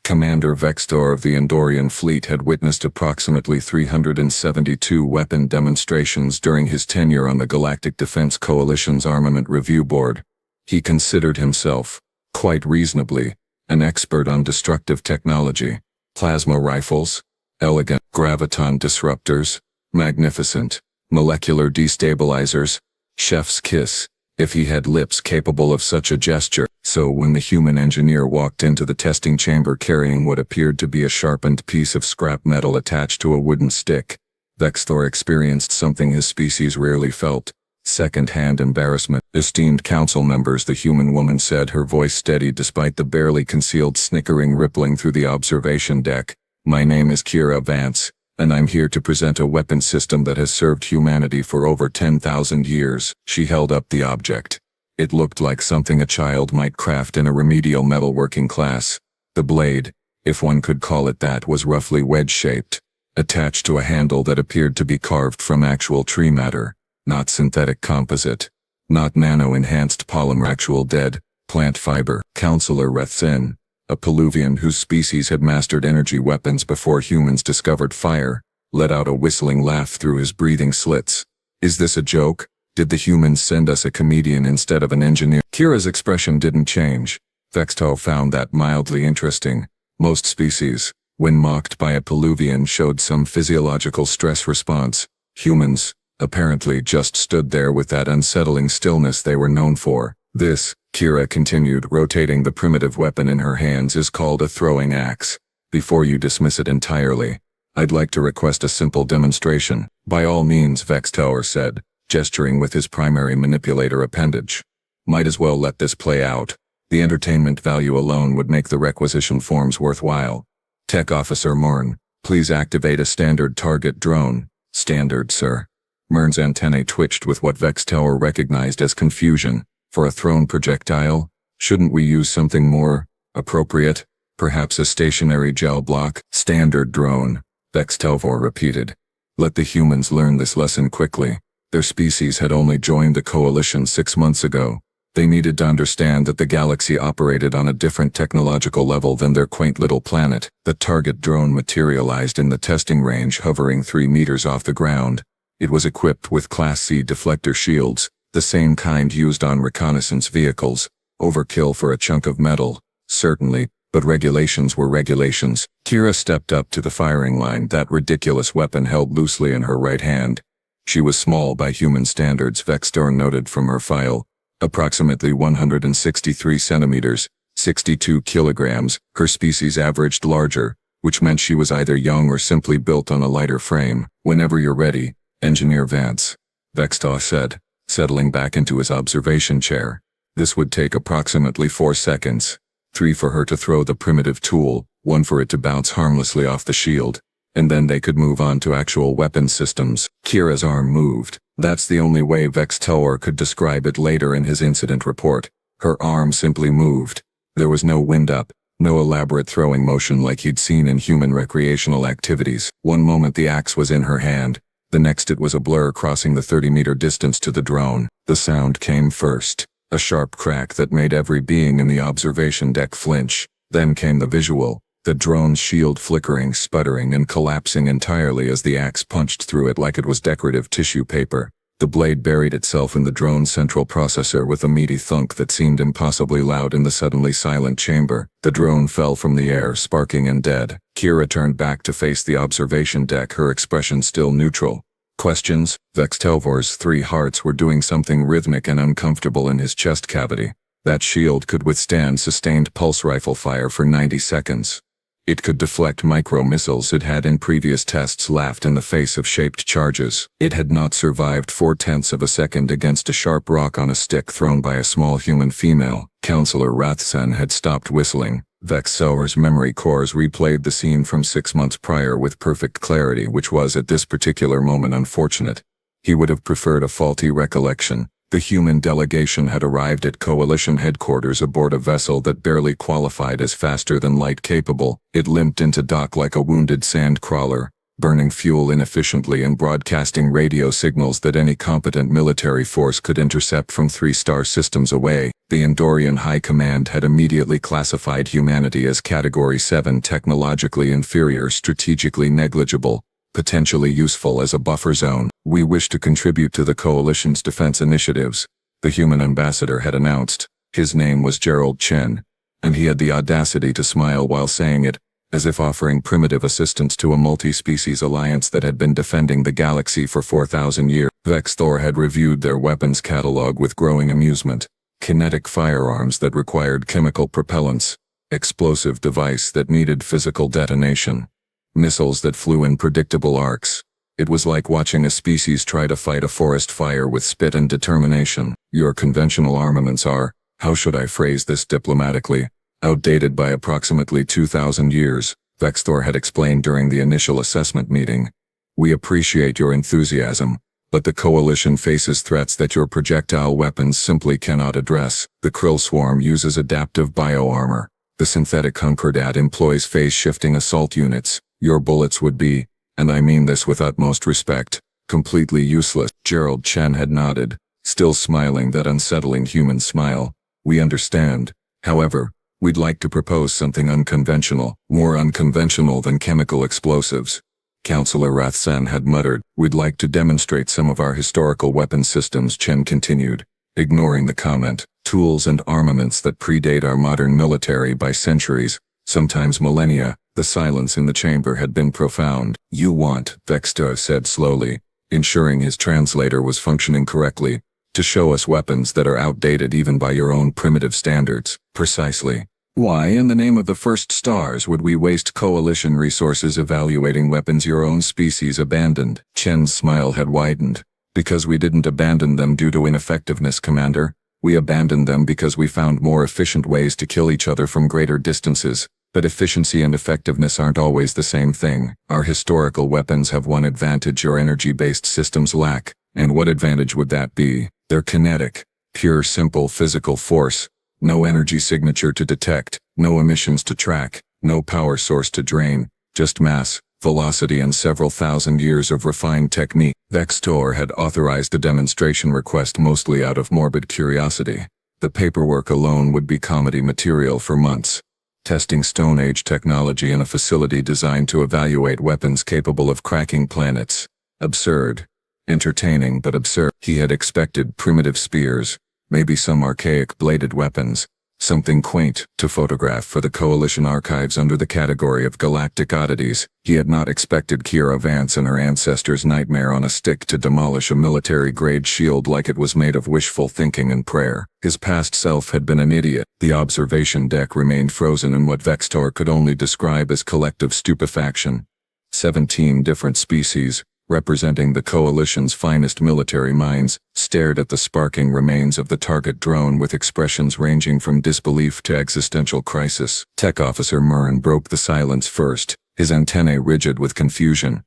Commander Vextor of the Andorian fleet had witnessed approximately 372 weapon demonstrations during his tenure on the Galactic Defense Coalition's Armament Review Board. He considered himself, quite reasonably, an expert on destructive technology. Plasma rifles, elegant graviton disruptors, magnificent molecular destabilizers, chef's kiss, if he had lips capable of such a gesture. So when the human engineer walked into the testing chamber carrying what appeared to be a sharpened piece of scrap metal attached to a wooden stick, Vextor experienced something his species rarely felt: second-hand embarrassment. Esteemed council members, the human woman said, her voice steady despite the barely concealed snickering rippling through the observation deck. My name is Kira Vance, and I'm here to present a weapon system that has served humanity for over 10,000 years. She held up the object. It looked like something a child might craft in a remedial metalworking class. The blade, if one could call it that, was roughly wedge-shaped, attached to a handle that appeared to be carved from actual tree matter, not synthetic composite, not nano-enhanced polymer, actual dead plant fiber. Counselor Rethsen, a Peluvian whose species had mastered energy weapons before humans discovered fire, let out a whistling laugh through his breathing slits. Is this a joke? Did the humans send us a comedian instead of an engineer? Kira's expression didn't change. Vextor found that mildly interesting. Most species, when mocked by a Peluvian, showed some physiological stress response. Humans, apparently, just stood there with that unsettling stillness they were known for. This, Kira continued, rotating the primitive weapon in her hands, is called a throwing axe. Before you dismiss it entirely, I'd like to request a simple demonstration. By all means, Vextor said, gesturing with his primary manipulator appendage. Might as well let this play out. The entertainment value alone would make the requisition forms worthwhile. Tech Officer Mern, please activate a standard target drone. Standard, sir. Mern's antennae twitched with what Vextor recognized as confusion. For a thrown projectile? Shouldn't we use something more appropriate? Perhaps a stationary gel block? Standard drone, Vextor repeated. Let the humans learn this lesson quickly. Their species had only joined the coalition 6 months ago. They needed to understand that the galaxy operated on a different technological level than their quaint little planet. The target drone materialized in the testing range, hovering 3 meters off the ground. It was equipped with Class C deflector shields, the same kind used on reconnaissance vehicles. Overkill for a chunk of metal, certainly, but regulations were regulations. Kira stepped up to the firing line, that ridiculous weapon held loosely in her right hand. She was small by human standards, Vextor noted from her file. Approximately 163 centimeters, 62 kilograms. Her species averaged larger, which meant she was either young or simply built on a lighter frame. Whenever you're ready, Engineer Vance, Vextor said, settling back into his observation chair. This would take approximately 4 seconds. 3 for her to throw the primitive tool, 1 for it to bounce harmlessly off the shield, and then they could move on to actual weapon systems. Kira's arm moved. That's the only way Vextor could describe it later in his incident report. Her arm simply moved. There was no wind-up, no elaborate throwing motion like he'd seen in human recreational activities. One moment the axe was in her hand, the next it was a blur crossing the 30-meter distance to the drone. The sound came first, a sharp crack that made every being in the observation deck flinch. Then came the visual. The drone's shield flickering, sputtering, and collapsing entirely as the axe punched through it like it was decorative tissue paper. The blade buried itself in the drone's central processor with a meaty thunk that seemed impossibly loud in the suddenly silent chamber. The drone fell from the air, sparking and dead. Kira turned back to face the observation deck, her expression still neutral. Questions? Vextor's 3 hearts were doing something rhythmic and uncomfortable in his chest cavity. That shield could withstand sustained pulse rifle fire for 90 seconds. It could deflect micro-missiles. It had in previous tests laughed in the face of shaped charges. It had not survived 4/10 of a second against a sharp rock on a stick thrown by a small human female. Counselor Rathsen had stopped whistling. Vextor's memory cores replayed the scene from 6 months prior with perfect clarity, which was at this particular moment unfortunate. He would have preferred a faulty recollection. The human delegation had arrived at Coalition headquarters aboard a vessel that barely qualified as faster-than-light capable. It limped into dock like a wounded sand crawler, burning fuel inefficiently and broadcasting radio signals that any competent military force could intercept from 3-star systems away. The Andorian High Command had immediately classified humanity as Category 7, technologically inferior, strategically negligible, potentially useful as a buffer zone. "We wish to contribute to the Coalition's defense initiatives," the human ambassador had announced. His name was Gerald Chen, and he had the audacity to smile while saying it, as if offering primitive assistance to a multi-species alliance that had been defending the galaxy for 4,000 years. Vexthor had reviewed their weapons catalog with growing amusement. Kinetic firearms that required chemical propellants, explosive device that needed physical detonation, missiles that flew in predictable arcs. It was like watching a species try to fight a forest fire with spit and determination. Your conventional armaments are, how should I phrase this diplomatically, outdated by approximately 2,000 years, Vexthor had explained during the initial assessment meeting. "We appreciate your enthusiasm, but the Coalition faces threats that your projectile weapons simply cannot address. The Krill Swarm uses adaptive bioarmor. The synthetic Concordat employs phase-shifting assault units. Your bullets would be, and I mean this with utmost respect, completely useless." Gerald Chen had nodded, still smiling that unsettling human smile. "We understand. However, we'd like to propose something unconventional, more unconventional than chemical explosives." Councillor Rathsan had muttered. "We'd like to demonstrate some of our historical weapon systems," Chen continued, ignoring the comment. "Tools and armaments that predate our modern military by centuries, sometimes millennia." The silence in the chamber had been profound. "You want," Vexthor said slowly, ensuring his translator was functioning correctly, "to show us weapons that are outdated even by your own primitive standards." "Precisely. Why in the name of the first stars would we waste Coalition resources evaluating weapons your own species abandoned?" Chen's smile had widened. "Because we didn't abandon them due to ineffectiveness, Commander. We abandoned them because we found more efficient ways to kill each other from greater distances. But efficiency and effectiveness aren't always the same thing. Our historical weapons have one advantage your energy-based systems lack. And what advantage would that be? They're kinetic. Pure, simple physical force. No energy signature to detect, no emissions to track, no power source to drain, just mass, velocity and several thousand years of refined technique." Vexthor had authorized the demonstration request mostly out of morbid curiosity. The paperwork alone would be comedy material for months. Testing Stone Age technology in a facility designed to evaluate weapons capable of cracking planets. Absurd. Entertaining but absurd. He had expected primitive spears, maybe some archaic bladed weapons, something quaint to photograph for the Coalition archives under the category of galactic oddities. He had not expected Kira Vance and her ancestors' nightmare on a stick to demolish a military-grade shield like it was made of wishful thinking and prayer. His past self had been an idiot. The observation deck remained frozen in what Vexthor could only describe as collective stupefaction. 17 different species, representing the Coalition's finest military minds, stared at the sparking remains of the target drone with expressions ranging from disbelief to existential crisis. Tech Officer Murn broke the silence first, his antennae rigid with confusion.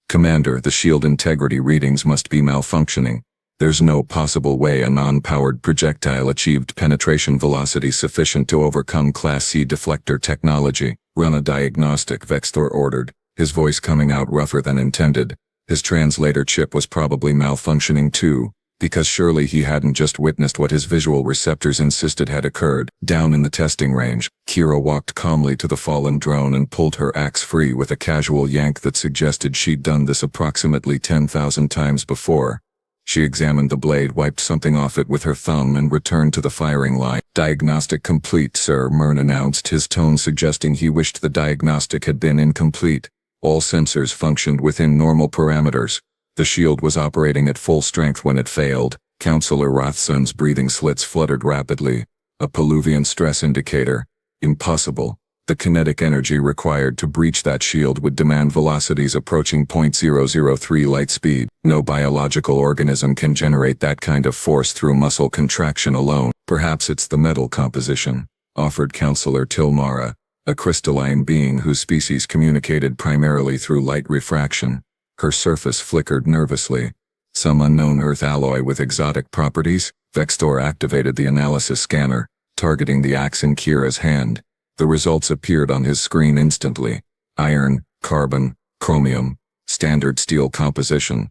"Commander, the shield integrity readings must be malfunctioning. There's no possible way a non-powered projectile achieved penetration velocity sufficient to overcome Class C deflector technology. Run a diagnostic," Vexthor ordered, his voice coming out rougher than intended. His translator chip was probably malfunctioning too, because surely he hadn't just witnessed what his visual receptors insisted had occurred. Down in the testing range, Kira walked calmly to the fallen drone and pulled her axe free with a casual yank that suggested she'd done this approximately 10,000 times before. She examined the blade, wiped something off it with her thumb and returned to the firing line. "Diagnostic complete, sir," Murn announced, his tone suggesting he wished the diagnostic had been incomplete. All sensors functioned within normal parameters. The shield was operating at full strength when it failed. Councillor Rothson's breathing slits fluttered rapidly. A Peluvian stress indicator. Impossible. The kinetic energy required to breach that shield would demand velocities approaching .003 light speed. No biological organism can generate that kind of force through muscle contraction alone. "Perhaps it's the metal composition," offered Councillor Tilmara, a crystalline being whose species communicated primarily through light refraction. Her surface flickered nervously. "Some unknown earth alloy with exotic properties?" Vexthor activated the analysis scanner, targeting the axe in Kira's hand. The results appeared on his screen instantly. Iron, carbon, chromium, standard steel composition.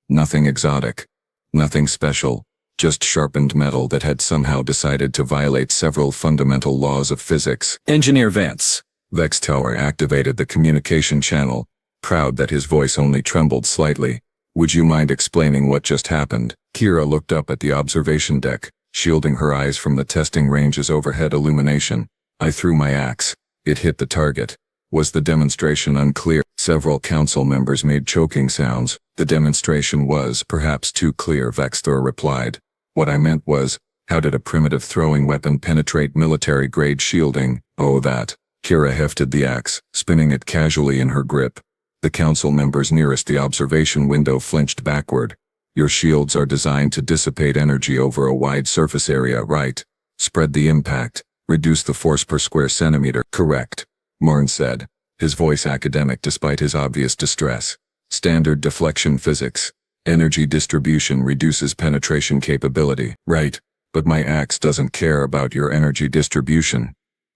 Nothing exotic. Nothing special. Just sharpened metal that had somehow decided to violate several fundamental laws of physics. Engineer Vance. Vextower activated the communication channel, proud that his voice only trembled slightly. Would you mind explaining what just happened? Kira looked up at the observation deck, shielding her eyes from the testing range's overhead illumination. I threw my axe. It hit the target. Was the demonstration unclear? Several council members made choking sounds. The demonstration was perhaps too clear, Vextor replied. What I meant was, how did a primitive throwing weapon penetrate military-grade shielding? Oh, that. Kira hefted the axe, spinning it casually in her grip. The council members nearest the observation window flinched backward. Your shields are designed to dissipate energy over a wide surface area, right? Spread the impact. Reduce the force per square centimeter. Correct. Murn said, his voice academic despite his obvious distress. Standard deflection physics. Energy distribution reduces penetration capability. Right. But my axe doesn't care about your energy distribution.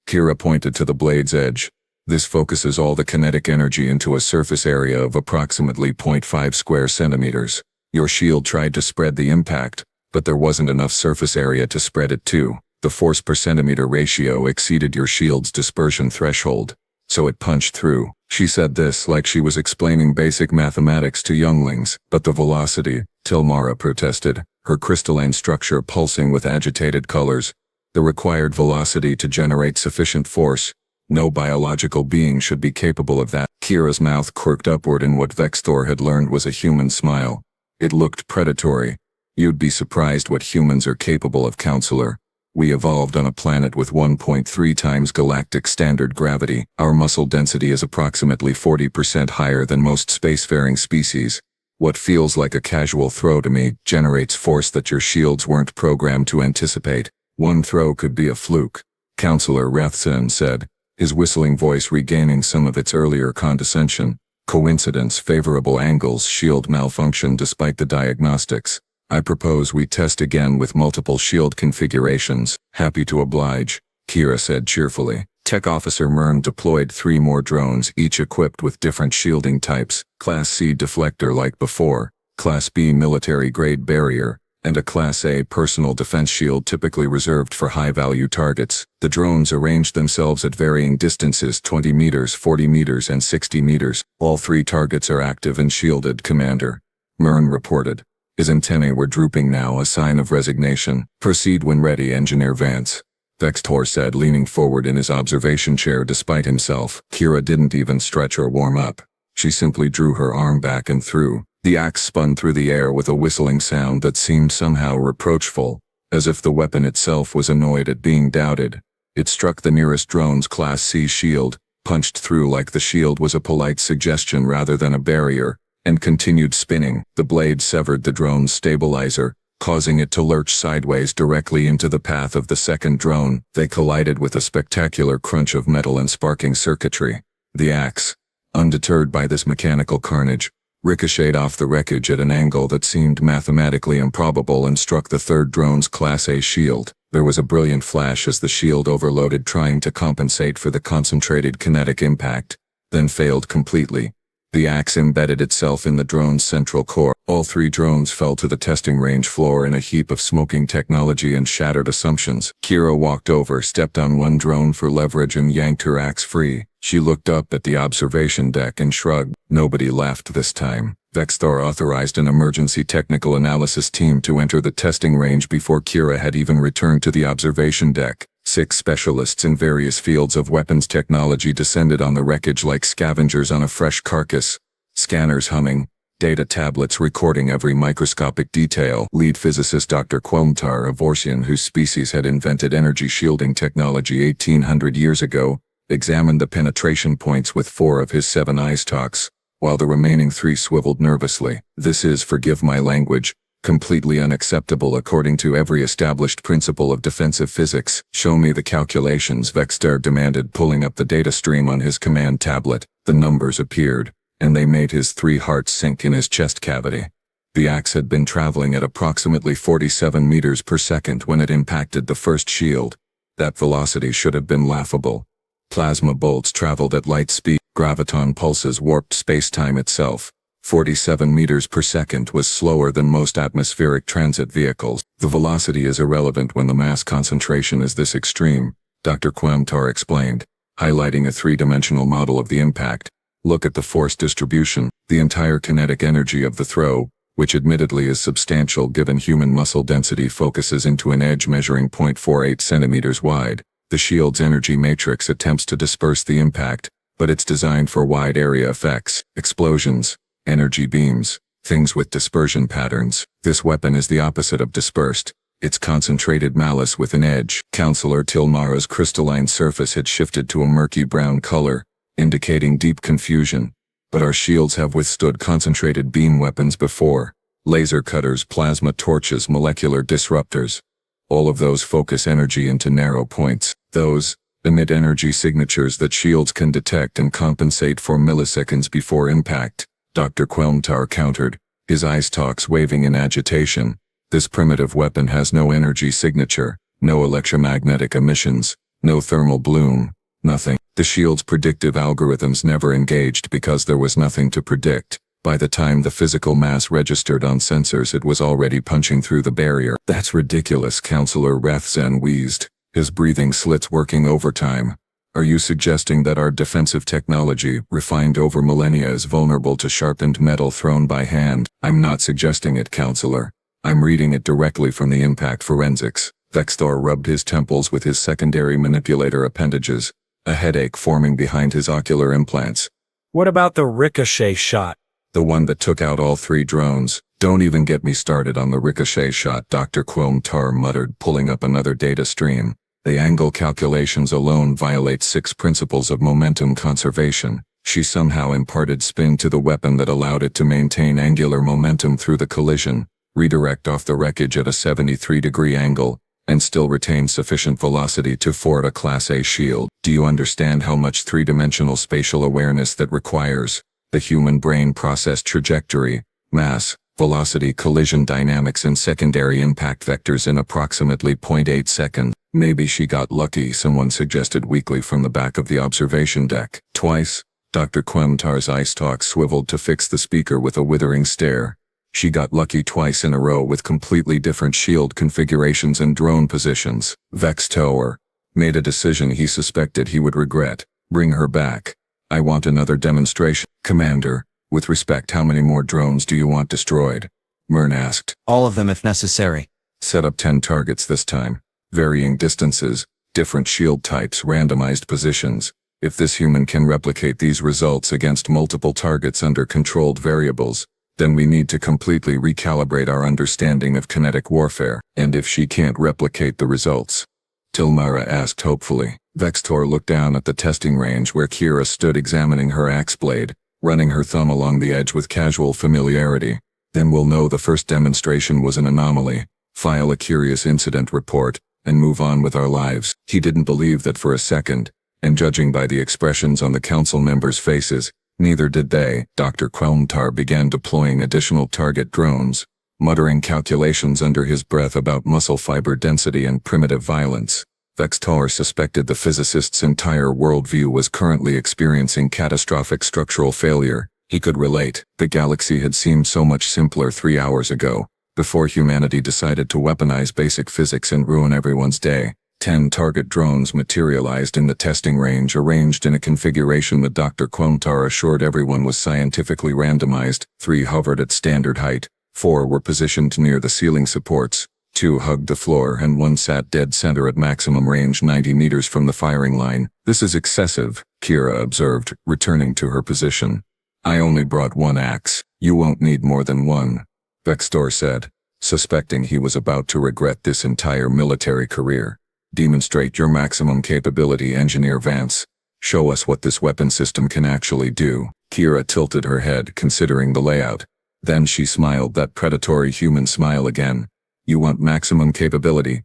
Kira pointed to the blade's edge. This focuses all the kinetic energy into a surface area of approximately 0.5 square centimeters. Your shield tried to spread the impact, but there wasn't enough surface area to spread it to. The force per centimeter ratio exceeded your shield's dispersion threshold, so it punched through. She said this like she was explaining basic mathematics to younglings. But the velocity, Tilmara protested, her crystalline structure pulsing with agitated colors. The required velocity to generate sufficient force. No biological being should be capable of that. Kira's mouth quirked upward in what Vextor had learned was a human smile. It looked predatory. You'd be surprised what humans are capable of, counselor. We evolved on a planet with 1.3 times galactic standard gravity. Our muscle density is approximately 40% higher than most spacefaring species. What feels like a casual throw to me generates force that your shields weren't programmed to anticipate. One throw could be a fluke, Counselor Rathson said, his whistling voice regaining some of its earlier condescension. Coincidence, favorable angles, shield malfunction despite the diagnostics. I propose we test again with multiple shield configurations. Happy to oblige, Kira said cheerfully. Tech Officer Murn deployed 3 more drones, each equipped with different shielding types. Class C deflector like before, Class B military-grade barrier, and a Class A personal defense shield typically reserved for high-value targets. The drones arranged themselves at varying distances: 20 meters, 40 meters, and 60 meters. All 3 targets are active and shielded, Commander, Murn reported. His antennae were drooping now, a sign of resignation. Proceed when ready, Engineer Vance, Vextor said, leaning forward in his observation chair despite himself. Kira didn't even stretch or warm up. She simply drew her arm back and threw. The axe spun through the air with a whistling sound that seemed somehow reproachful, as if the weapon itself was annoyed at being doubted. It struck the nearest drone's Class C shield, punched through like the shield was a polite suggestion rather than a barrier, and continued spinning. The blade severed the drone's stabilizer, causing it to lurch sideways directly into the path of the second drone. They collided with a spectacular crunch of metal and sparking circuitry. The axe, undeterred by this mechanical carnage, ricocheted off the wreckage at an angle that seemed mathematically improbable and struck the third drone's Class A shield. There was a brilliant flash as the shield overloaded, trying to compensate for the concentrated kinetic impact, then failed completely. The axe embedded itself in the drone's central core. All 3 drones fell to the testing range floor in a heap of smoking technology and shattered assumptions. Kira walked over, stepped on one drone for leverage, and yanked her axe free. She looked up at the observation deck and shrugged. Nobody laughed this time. Vextor authorized an emergency technical analysis team to enter the testing range before Kira had even returned to the observation deck. 6 specialists in various fields of weapons technology descended on the wreckage like scavengers on a fresh carcass. Scanners humming, data tablets recording every microscopic detail. Lead physicist Dr. Quomtar, a Vorsian whose species had invented energy shielding technology 1800 years ago, examined the penetration points with 4 of his 7 eye stalks, while the remaining 3 swiveled nervously. This is, forgive my language, completely unacceptable according to every established principle of defensive physics. Show me the calculations, Vextor demanded, pulling up the data stream on his command tablet. The numbers appeared, and they made his 3 hearts sink in his chest cavity. The axe had been traveling at approximately 47 meters per second when it impacted the first shield. That velocity should have been laughable. Plasma bolts traveled at light speed. Graviton pulses warped space-time itself. 47 meters per second was slower than most atmospheric transit vehicles. The velocity is irrelevant when the mass concentration is this extreme, Dr. Quamtar explained, highlighting a three-dimensional model of the impact. Look at the force distribution. The entire kinetic energy of the throw, which admittedly is substantial given human muscle density, focuses into an edge measuring 0.48 centimeters wide. The shield's energy matrix attempts to disperse the impact, but it's designed for wide area effects, explosions, energy beams, things with dispersion patterns. This weapon is the opposite of dispersed. It's concentrated malice with an edge. Counselor Tilmara's crystalline surface had shifted to a murky brown color, indicating deep confusion. But our shields have withstood concentrated beam weapons before. Laser cutters, plasma torches, molecular disruptors. All of those focus energy into narrow points. Those emit energy signatures that shields can detect and compensate for milliseconds before impact, Dr. Quamtar countered, his eye stalks waving in agitation. This primitive weapon has no energy signature, no electromagnetic emissions, no thermal bloom, nothing. The shield's predictive algorithms never engaged because there was nothing to predict. By the time the physical mass registered on sensors, it was already punching through the barrier. That's ridiculous, Counselor Rathzen wheezed, his breathing slits working overtime. Are you suggesting that our defensive technology, refined over millennia, is vulnerable to sharpened metal thrown by hand? I'm not suggesting it, Counselor. I'm reading it directly from the impact forensics. Vexthor rubbed his temples with his secondary manipulator appendages, a headache forming behind his ocular implants. What about the ricochet shot? The one that took out all three drones. Don't even get me started on the ricochet shot, Dr. Quamtar muttered, pulling up another data stream. The angle calculations alone violate 6 principles of momentum conservation. She somehow imparted spin to the weapon that allowed it to maintain angular momentum through the collision, redirect off the wreckage at a 73-degree angle, and still retain sufficient velocity to ford a Class A shield. Do you understand how much three-dimensional spatial awareness that requires? The human brain processed trajectory, mass, velocity, collision dynamics, and secondary impact vectors in approximately 0.8 seconds. Maybe she got lucky, someone suggested weakly from the back of the observation deck. Twice, Dr. Quamtar's eye stalk swiveled to fix the speaker with a withering stare. She got lucky twice in a row with completely different shield configurations and drone positions. Vexthor made a decision he suspected he would regret. Bring her back. I want another demonstration. Commander, with respect, how many more drones do you want destroyed? Myrn asked. All of them if necessary. Set up 10 targets this time. Varying distances, different shield types, randomized positions. If this human can replicate these results against multiple targets under controlled variables, then we need to completely recalibrate our understanding of kinetic warfare. And if she can't replicate the results? Tilmara asked hopefully. Vexthor looked down at the testing range where Kira stood examining her axe blade, running her thumb along the edge with casual familiarity. Then we'll know the first demonstration was an anomaly, file a curious incident report, and move on with our lives. He didn't believe that for a second, and judging by the expressions on the council members' faces, neither did they. Dr. Quamtar began deploying additional target drones, muttering calculations under his breath about muscle fiber density and primitive violence. Vexthor suspected the physicist's entire worldview was currently experiencing catastrophic structural failure. He could relate. The galaxy had seemed so much simpler 3 hours ago, before humanity decided to weaponize basic physics and ruin everyone's day. 10 target drones materialized in the testing range, arranged in a configuration that Dr. Quamtar assured everyone was scientifically randomized. 3 hovered at standard height, 4 were positioned near the ceiling supports, 2 hugged the floor, and 1 sat dead center at maximum range 90 meters from the firing line. This is excessive, Kira observed, returning to her position. I only brought 1 axe. You won't need more than 1, Vexthor said, suspecting he was about to regret this entire military career. Demonstrate your maximum capability, Engineer Vance. Show us what this weapon system can actually do. Kira tilted her head, considering the layout. Then she smiled, that predatory human smile again. You want maximum capability?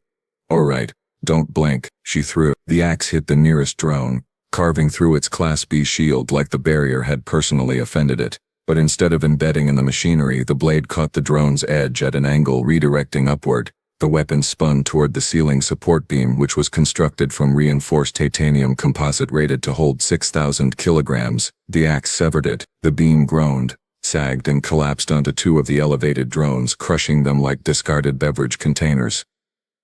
Alright, don't blink. She threw. The axe hit the nearest drone, carving through its Class B shield like the barrier had personally offended it. But instead of embedding in the machinery, the blade caught the drone's edge at an angle, redirecting upward. The weapon spun toward the ceiling support beam, which was constructed from reinforced titanium composite rated to hold 6,000 kilograms. The axe severed it. The beam groaned, sagged and collapsed onto two of the elevated drones, crushing them like discarded beverage containers.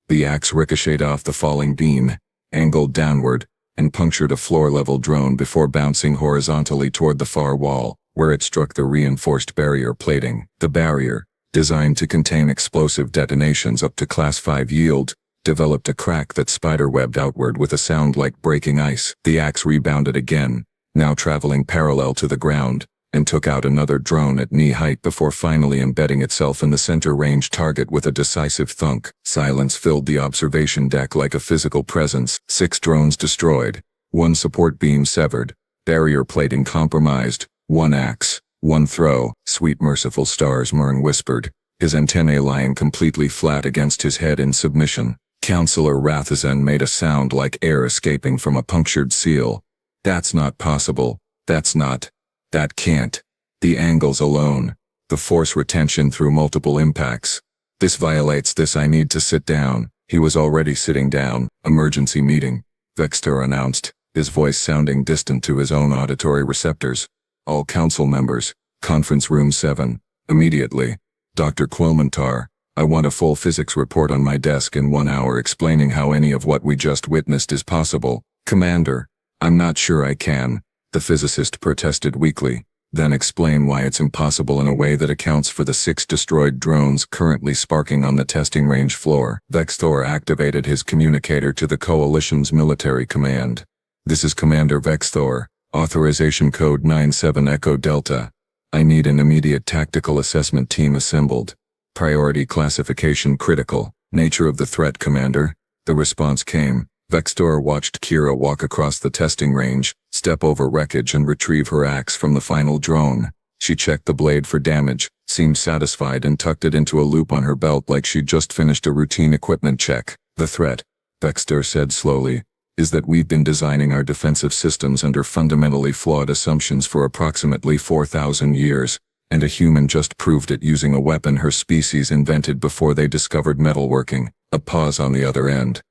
The axe ricocheted off the falling beam, angled downward, and punctured a floor-level drone before bouncing horizontally toward the far wall, where it struck the reinforced barrier plating. The barrier, designed to contain explosive detonations up to Class 5 yield, developed a crack that spiderwebbed outward with a sound like breaking ice. The axe rebounded again, now traveling parallel to the ground, and took out another drone at knee height before finally embedding itself in the center-range target with a decisive thunk. Silence filled the observation deck like a physical presence. 6 drones destroyed, 1 support beam severed, barrier plating compromised, 1 axe, 1 throw. Sweet merciful stars, Myrn whispered, his antennae lying completely flat against his head in submission. Counselor Rathazen made a sound like air escaping from a punctured seal. That's not possible. That can't. The angles alone. The force retention through multiple impacts. This violates this. I need to sit down. He was already sitting down. Emergency meeting, Vexter announced, his voice sounding distant to his own auditory receptors. All council members, conference room 7, immediately. Dr. Quilmantar, I want a full physics report on my desk in 1 hour explaining how any of what we just witnessed is possible. Commander, I'm not sure I can, the physicist protested weakly. Then explain why it's impossible in a way that accounts for the 6 destroyed drones currently sparking on the testing range floor. Vexthor activated his communicator to the Coalition's military command. This is Commander Vexthor, authorization code 97 Echo Delta. I need an immediate tactical assessment team assembled. Priority classification critical. Nature of the threat, Commander. The response came. Vextor watched Kira walk across the testing range, step over wreckage and retrieve her axe from the final drone. She checked the blade for damage, seemed satisfied and tucked it into a loop on her belt like she'd just finished a routine equipment check. The threat, Vextor said slowly, is that we've been designing our defensive systems under fundamentally flawed assumptions for approximately 4,000 years. And a human just proved it using a weapon her species invented before they discovered metalworking. A pause on the other end.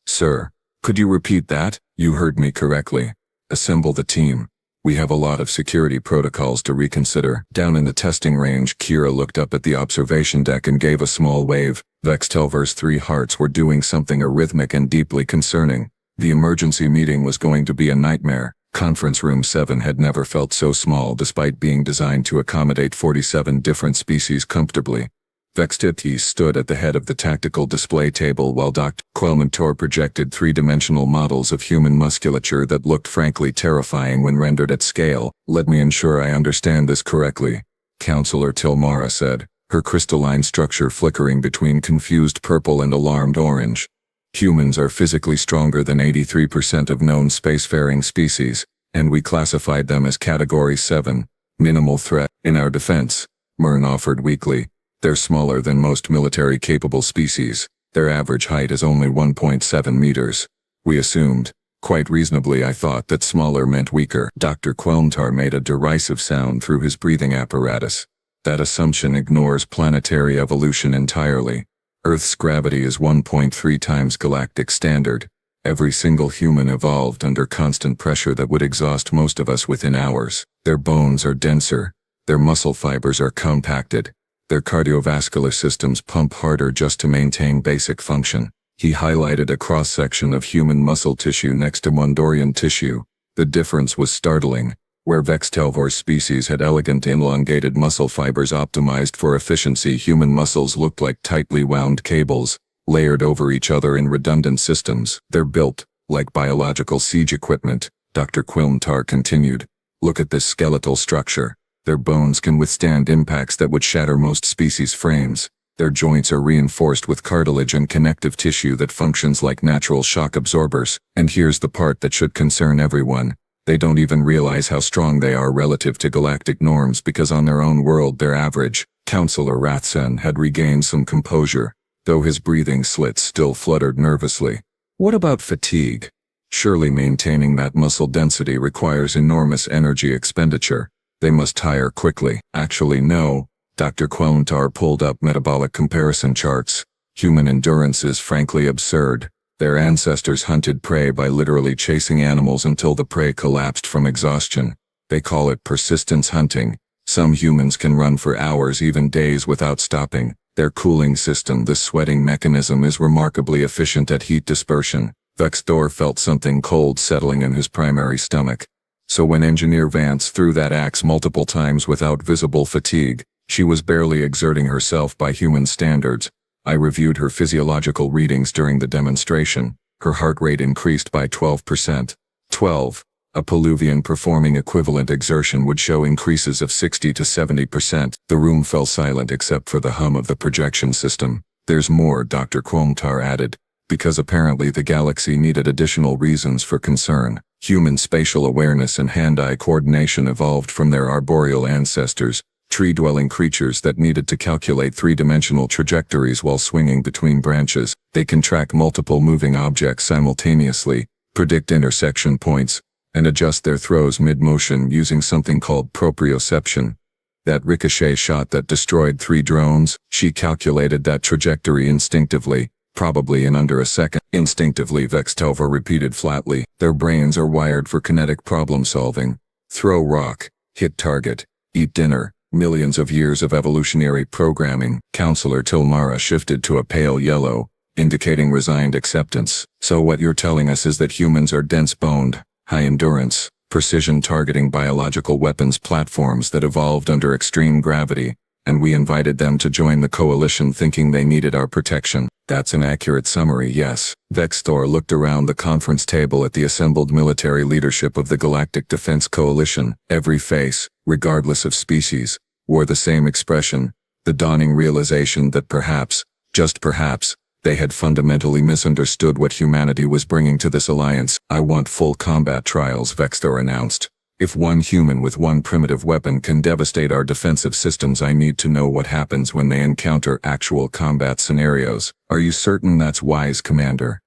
Sir, could you repeat that? You heard me correctly. Assemble the team. We have a lot of security protocols to reconsider. Down in the testing range, Kira looked up at the observation deck and gave a small wave. Vextelver's 3 hearts were doing something arrhythmic and deeply concerning. The emergency meeting was going to be a nightmare. Conference room 7 had never felt so small despite being designed to accommodate 47 different species comfortably. Vextites stood at the head of the tactical display table while Dr. Quilmantor projected 3-dimensional models of human musculature that looked frankly terrifying when rendered at scale. Let me ensure I understand this correctly, Counselor Tilmara said, her crystalline structure flickering between confused purple and alarmed orange. Humans are physically stronger than 83% of known spacefaring species, and we classified them as Category 7, minimal threat. In our defense, Myrn offered weakly, they're smaller than most military-capable species. Their average height is only 1.7 meters. We assumed, quite reasonably I thought, that smaller meant weaker. Dr. Quelmtar made a derisive sound through his breathing apparatus. That assumption ignores planetary evolution entirely. Earth's gravity is 1.3 times galactic standard. Every single human evolved under constant pressure that would exhaust most of us within hours. Their bones are denser. Their muscle fibers are compacted. Their cardiovascular systems pump harder just to maintain basic function. He highlighted a cross-section of human muscle tissue next to Mondorian tissue. The difference was startling. Where Vextelvor's species had elegant elongated muscle fibers optimized for efficiency, human muscles looked like tightly wound cables, layered over each other in redundant systems. They're built like biological siege equipment, Dr. Quilmtar continued. Look at this skeletal structure. Their bones can withstand impacts that would shatter most species' frames. Their joints are reinforced with cartilage and connective tissue that functions like natural shock absorbers. And here's the part that should concern everyone. They don't even realize how strong they are relative to galactic norms because on their own world they're average. Counselor Rathsen had regained some composure, though his breathing slits still fluttered nervously. What about fatigue? Surely maintaining that muscle density requires enormous energy expenditure. They must tire quickly. Actually no. Dr. Quelmtar pulled up metabolic comparison charts. Human endurance is frankly absurd. Their ancestors hunted prey by literally chasing animals until the prey collapsed from exhaustion. They call it persistence hunting. Some humans can run for hours, even days, without stopping. Their cooling system, the sweating mechanism, is remarkably efficient at heat dispersion. Vextor felt something cold settling in his primary stomach. So when Engineer Vance threw that axe multiple times without visible fatigue, she was barely exerting herself by human standards. I reviewed her physiological readings during the demonstration. Her heart rate increased by 12%. 12. A Peluvian performing equivalent exertion would show increases of 60 to 70%. The room fell silent except for the hum of the projection system. There's more, Dr. Quomtar added, because apparently the galaxy needed additional reasons for concern. Human spatial awareness and hand-eye coordination evolved from their arboreal ancestors, tree-dwelling creatures that needed to calculate three-dimensional trajectories while swinging between branches. They can track multiple moving objects simultaneously, predict intersection points, and adjust their throws mid-motion using something called proprioception. That ricochet shot that destroyed 3 drones, she calculated that trajectory instinctively, probably in under a second. Instinctively, Vextelva repeated flatly. Their brains are wired for kinetic problem-solving. Throw rock, hit target, eat dinner. Millions of years of evolutionary programming. Counselor Tilmara shifted to a pale yellow, indicating resigned acceptance. So what you're telling us is that humans are dense-boned, high-endurance, precision-targeting biological weapons platforms that evolved under extreme gravity, and we invited them to join the coalition thinking they needed our protection. That's an accurate summary, yes. Vextor looked around the conference table at the assembled military leadership of the Galactic Defense Coalition. Every face, regardless of species, wore the same expression, the dawning realization that perhaps, just perhaps, they had fundamentally misunderstood what humanity was bringing to this alliance. I want full combat trials, Vextor announced. If one human with one primitive weapon can devastate our defensive systems, I need to know what happens when they encounter actual combat scenarios. Are you certain that's wise, Commander?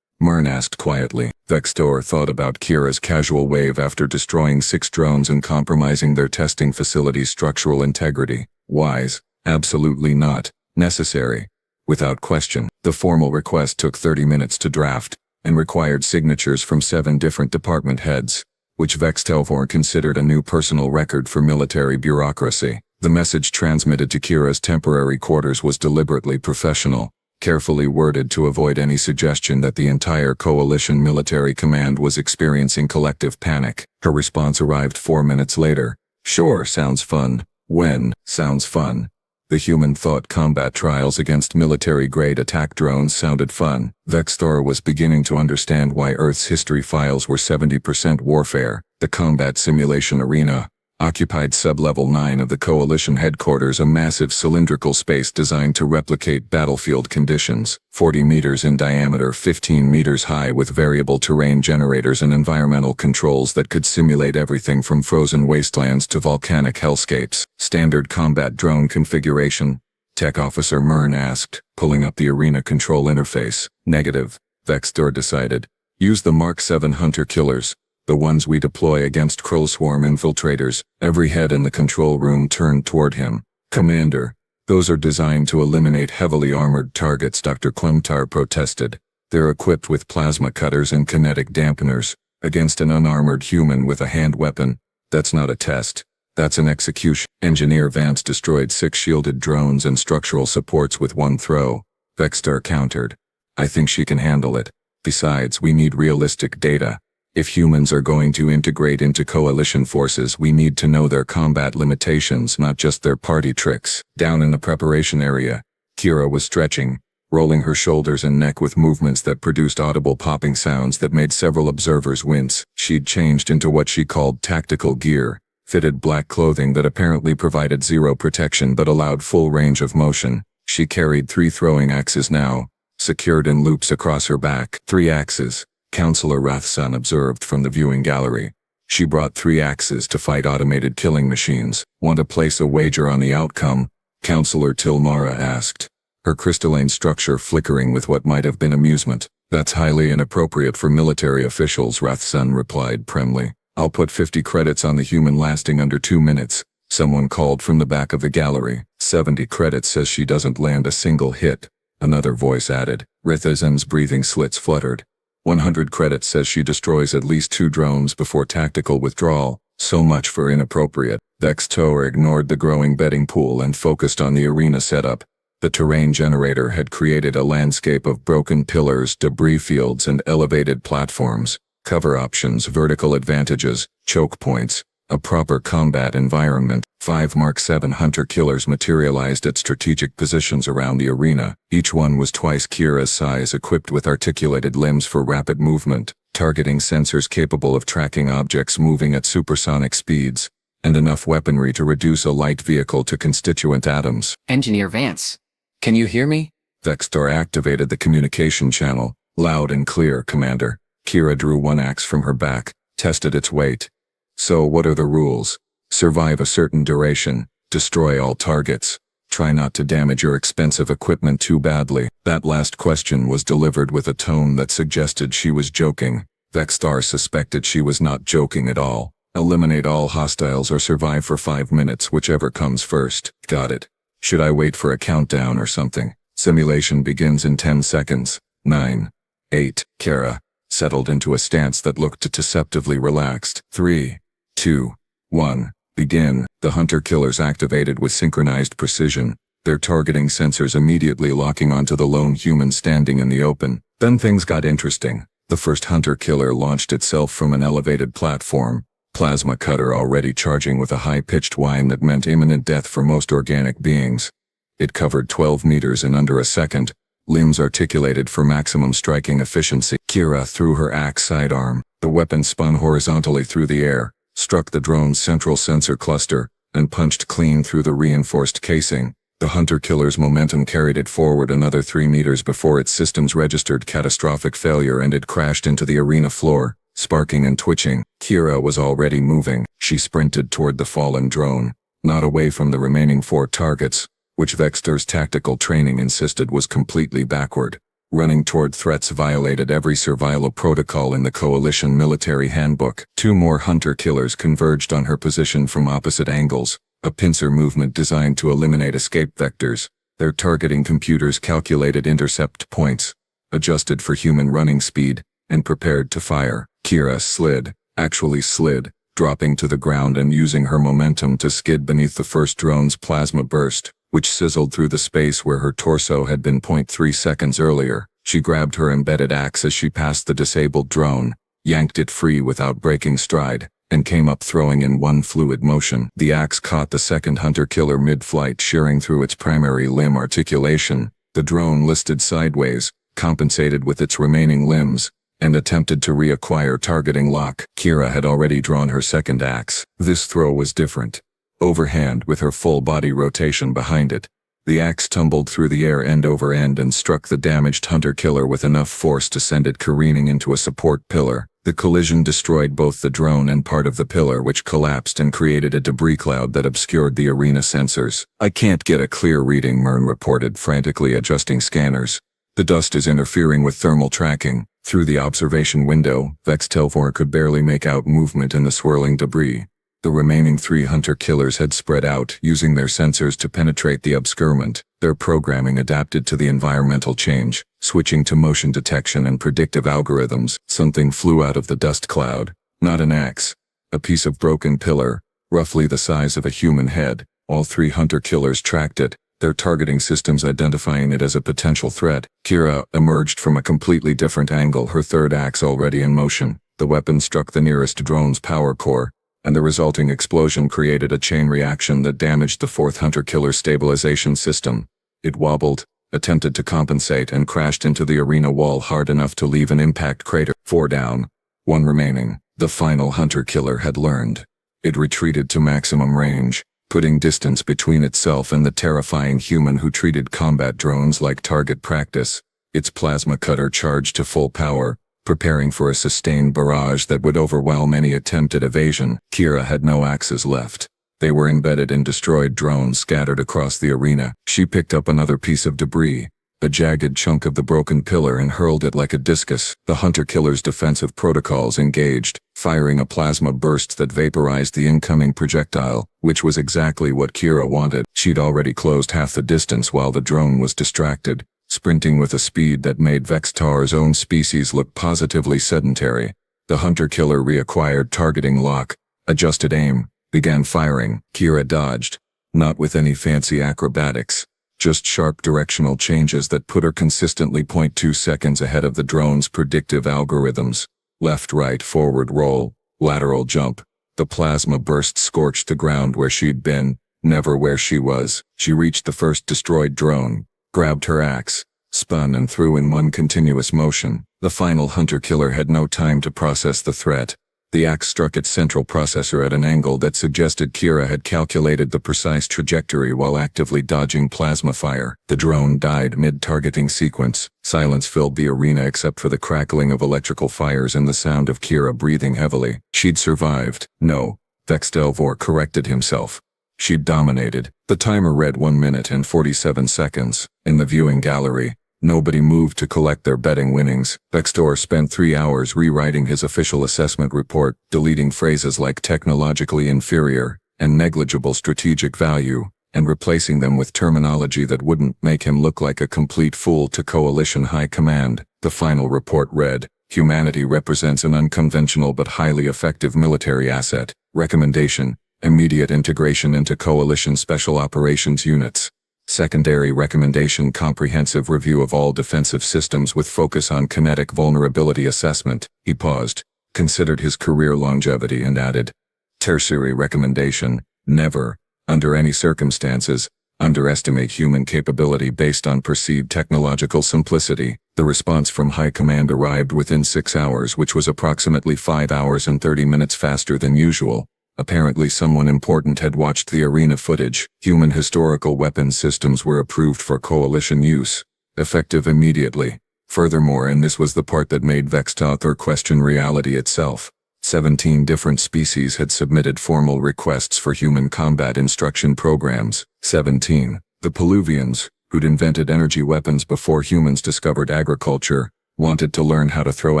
Myrn asked quietly. Vextor thought about Kira's casual wave after destroying 6 drones and compromising their testing facility's structural integrity. Wise? Absolutely not. Necessary. Without question. The formal request took 30 minutes to draft, and required signatures from 7 different department heads, which Vextelvor considered a new personal record for military bureaucracy. The message transmitted to Kira's temporary quarters was deliberately professional, carefully worded to avoid any suggestion that the entire coalition military command was experiencing collective panic. Her response arrived 4 minutes later. Sure, sounds fun. When? Sounds fun. The human thought combat trials against military-grade attack drones sounded fun. Vextor was beginning to understand why Earth's history files were 70% warfare. The combat simulation arena occupied sub-level 9 of the Coalition headquarters, a massive cylindrical space designed to replicate battlefield conditions, 40 meters in diameter, 15 meters high, with variable terrain generators and environmental controls that could simulate everything from frozen wastelands to volcanic hellscapes. Standard combat drone configuration? Tech Officer Myrn asked, pulling up the arena control interface. Negative, Vextor decided. Use the Mark 7 hunter-killers. The ones we deploy against Krull Swarm infiltrators. Every head in the control room turned toward him. Commander, those are designed to eliminate heavily armored targets, Dr. Quomtar protested. They're equipped with plasma cutters and kinetic dampeners. Against an unarmored human with a hand weapon, that's not a test. That's an execution. Engineer Vance destroyed 6 shielded drones and structural supports with 1 throw. Vextor countered. I think she can handle it. Besides, we need realistic data. If humans are going to integrate into coalition forces, we need to know their combat limitations, not just their party tricks. Down in the preparation area, Kira was stretching, rolling her shoulders and neck with movements that produced audible popping sounds that made several observers wince. She'd changed into what she called tactical gear, fitted black clothing that apparently provided 0 protection but allowed full range of motion. She carried 3 throwing axes now, secured in loops across her back. 3 axes. Counselor Rathson observed from the viewing gallery. She brought 3 axes to fight automated killing machines. Want to place a wager on the outcome? Counselor Tilmara asked, her crystalline structure flickering with what might have been amusement. That's highly inappropriate for military officials, Rathson replied primly. I'll put 50 credits on the human lasting under 2 minutes. Someone called from the back of the gallery. 70 credits says she doesn't land a single hit. Another voice added. Rithazen's breathing slits fluttered. 100 credits says she destroys at least 2 drones before tactical withdrawal. So much for inappropriate. Vextor ignored the growing betting pool and focused on the arena setup. The terrain generator had created a landscape of broken pillars, debris fields, and elevated platforms. Cover options, vertical advantages, choke points, a proper combat environment. 5 Mark 7 hunter-killers materialized at strategic positions around the arena. Each one was twice Kira's size, equipped with articulated limbs for rapid movement, targeting sensors capable of tracking objects moving at supersonic speeds, and enough weaponry to reduce a light vehicle to constituent atoms. Engineer Vance, can you hear me? Vextor activated the communication channel. Loud and clear, Commander. Kira drew one axe from her back, tested its weight. So what are the rules? Survive a certain duration, destroy all targets, try not to damage your expensive equipment too badly. That last question was delivered with a tone that suggested she was joking. Vextor suspected she was not joking at all. Eliminate all hostiles or survive for 5 minutes, whichever comes first. Got it. Should I wait for a countdown or something? Simulation begins in 10 seconds. 9, 8, Kira settled into a stance that looked deceptively relaxed. 3, 2, 1, begin. The hunter-killers activated with synchronized precision, their targeting sensors immediately locking onto the lone human standing in the open. Then things got interesting. The first hunter-killer launched itself from an elevated platform, plasma cutter already charging with a high-pitched whine that meant imminent death for most organic beings. It covered 12 meters in under a second, limbs articulated for maximum striking efficiency. Kira threw her axe sidearm. The weapon spun horizontally through the air, struck the drone's central sensor cluster, and punched clean through the reinforced casing. The hunter-killer's momentum carried it forward another 3 meters before its systems registered catastrophic failure and it crashed into the arena floor, sparking and twitching. Kira was already moving. She sprinted toward the fallen drone, not away from the remaining 4 targets, which Vextor's tactical training insisted was completely backward. Running toward threats violated every survival protocol in the Coalition military handbook. 2 more hunter-killers converged on her position from opposite angles, a pincer movement designed to eliminate escape vectors. Their targeting computers calculated intercept points, adjusted for human running speed, and prepared to fire. Kira actually slid, dropping to the ground and using her momentum to skid beneath the first drone's plasma burst, which sizzled through the space where her torso had been 0.3 seconds earlier. She grabbed her embedded axe as she passed the disabled drone, yanked it free without breaking stride, and came up throwing in one fluid motion. The axe caught the second hunter-killer mid-flight, shearing through its primary limb articulation. The drone listed sideways, compensated with its remaining limbs, and attempted to reacquire targeting lock. Kira had already drawn her second axe. This throw was different. Overhand, with her full body rotation behind it, the axe tumbled through the air end over end and struck the damaged hunter-killer with enough force to send it careening into a support pillar. The collision destroyed both the drone and part of the pillar, which collapsed and created a debris cloud that obscured the arena sensors. I can't get a clear reading, Myrn reported, frantically adjusting scanners. The dust is interfering with thermal tracking. Through the observation window, Vextelvor could barely make out movement in the swirling debris. The remaining 3 hunter-killers had spread out, using their sensors to penetrate the obscurement. Their programming adapted to the environmental change, switching to motion detection and predictive algorithms. Something flew out of the dust cloud. Not an axe. A piece of broken pillar, roughly the size of a human head. All 3 hunter-killers tracked it, their targeting systems identifying it as a potential threat. Kira emerged from a completely different angle, her third axe already in motion. The weapon struck the nearest drone's power core, and the resulting explosion created a chain reaction that damaged the 4th hunter-killer stabilization system. It wobbled, attempted to compensate, and crashed into the arena wall hard enough to leave an impact crater. 4 down, 1 remaining. The final hunter-killer had learned. It retreated to maximum range, putting distance between itself and the terrifying human who treated combat drones like target practice. Its plasma cutter charged to full power, preparing for a sustained barrage that would overwhelm any attempt at evasion. Kira had no axes left. They were embedded in destroyed drones scattered across the arena. She picked up another piece of debris, a jagged chunk of the broken pillar, and hurled it like a discus. The hunter-killer's defensive protocols engaged, firing a plasma burst that vaporized the incoming projectile, which was exactly what Kira wanted. She'd already closed half the distance while the drone was distracted, sprinting with a speed that made Vextor's own species look positively sedentary. The hunter-killer reacquired targeting lock, adjusted aim, began firing. Kira dodged, not with any fancy acrobatics, just sharp directional changes that put her consistently 0.2 seconds ahead of the drone's predictive algorithms. Left, right, forward roll, lateral jump. The plasma burst scorched the ground where she'd been, never where she was. She reached the first destroyed drone, grabbed her axe, spun and threw in one continuous motion. The final hunter-killer had no time to process the threat. The axe struck its central processor at an angle that suggested Kira had calculated the precise trajectory while actively dodging plasma fire. The drone died mid-targeting sequence. Silence filled the arena except for the crackling of electrical fires and the sound of Kira breathing heavily. She'd survived. No, Vextelvor corrected himself. She'd dominated. The timer read 1 minute and 47 seconds. In the viewing gallery, nobody moved to collect their betting winnings. Vextor spent 3 hours rewriting his official assessment report, deleting phrases like technologically inferior and negligible strategic value, and replacing them with terminology that wouldn't make him look like a complete fool to Coalition High Command. The final report read, "Humanity represents an unconventional but highly effective military asset. Recommendation: immediate integration into Coalition Special Operations units. Secondary recommendation: comprehensive review of all defensive systems with focus on kinetic vulnerability assessment." He paused, considered his career longevity and added, "Tertiary recommendation: never, under any circumstances, underestimate human capability based on perceived technological simplicity." The response from High Command arrived within 6 hours, which was approximately 5 hours and 30 minutes faster than usual. Apparently someone important had watched the arena footage. Human historical weapons systems were approved for Coalition use, effective immediately. Furthermore, and this was the part that made Vextelvor question reality itself, 17 different species had submitted formal requests for human combat instruction programs. 17. The Peluvians, who'd invented energy weapons before humans discovered agriculture, wanted to learn how to throw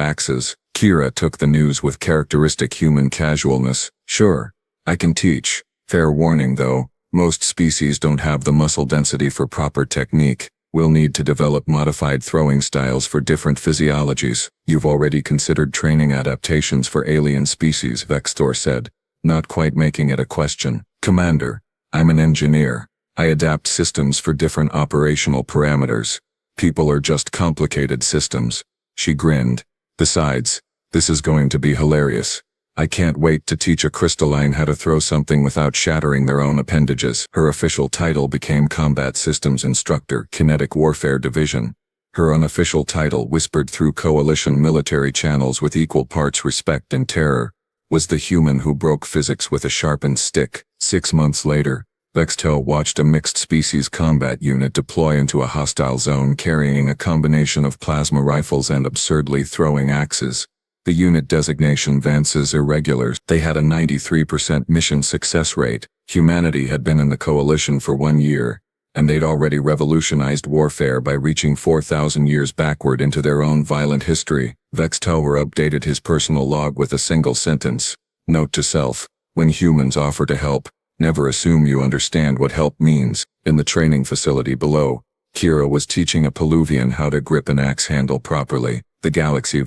axes. Kira took the news with characteristic human casualness. "Sure, I can teach. Fair warning though, most species don't have the muscle density for proper technique. We'll need to develop modified throwing styles for different physiologies." "You've already considered training adaptations for alien species," Vextor said, not quite making it a question. "Commander, I'm an engineer. I adapt systems for different operational parameters. People are just complicated systems." She grinned. "Besides, this is going to be hilarious. I can't wait to teach a crystalline how to throw something without shattering their own appendages." Her official title became Combat Systems Instructor, Kinetic Warfare Division. Her unofficial title, whispered through Coalition military channels with equal parts respect and terror, was the human who broke physics with a sharpened stick. 6 months later, Vextel watched a mixed-species combat unit deploy into a hostile zone carrying a combination of plasma rifles and absurdly throwing axes. The unit designation Vance's Irregulars. They had a 93% mission success rate. Humanity had been in the Coalition for 1 year, and they'd already revolutionized warfare by reaching 4,000 years backward into their own violent history. Vextelvor updated his personal log with a single sentence. "Note to self: when humans offer to help, never assume you understand what help means." In the training facility below, Kira was teaching a Peluvian how to grip an axe handle properly. The galaxy